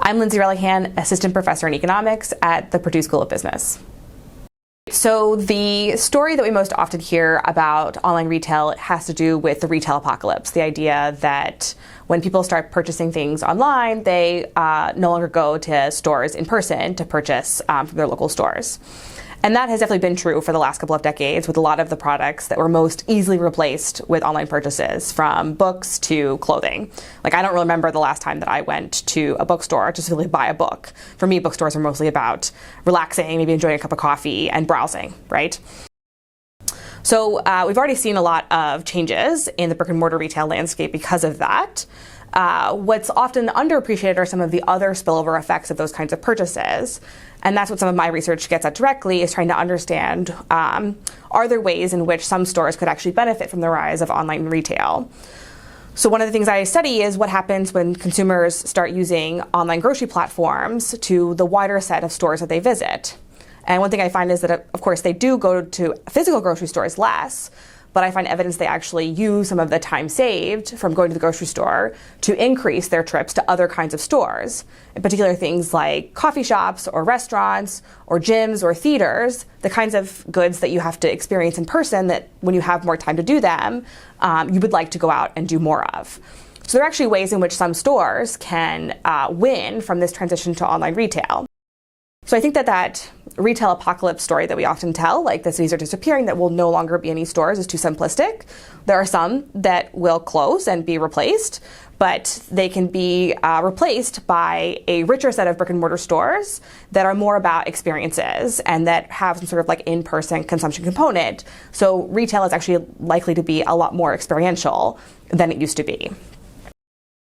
I'm Lindsay Relihan, Assistant Professor in Economics at the Purdue School of Business. So the story that we most often hear about online retail has to do with the retail apocalypse, the idea that when people start purchasing things online, they no longer go to stores in person to purchase from their local stores. And that has definitely been true for the last couple of decades with a lot of the products that were most easily replaced with online purchases, from books to clothing. Like, I don't remember the last time that I went to a bookstore to simply buy a book. For me, bookstores are mostly about relaxing, maybe enjoying a cup of coffee and browsing, right? So we've already seen a lot of changes in the brick-and-mortar retail landscape because of that. What's often underappreciated are some of the other spillover effects of those kinds of purchases. And that's what some of my research gets at directly, is trying to understand, are there ways in which some stores could actually benefit from the rise of online retail? So one of the things I study is what happens when consumers start using online grocery platforms to the wider set of stores that they visit. And one thing I find is that, of course, they do go to physical grocery stores less, but I find evidence they actually use some of the time saved from going to the grocery store to increase their trips to other kinds of stores, in particular things like coffee shops or restaurants or gyms or theaters, the kinds of goods that you have to experience in person that when you have more time to do them, you would like to go out and do more of. So there are actually ways in which some stores can win from this transition to online retail. So I think that retail apocalypse story that we often tell, like the cities are disappearing, that will no longer be any stores, is too simplistic. There are some that will close and be replaced, but they can be replaced by a richer set of brick-and-mortar stores that are more about experiences and that have some sort of like in-person consumption component. So retail is actually likely to be a lot more experiential than it used to be.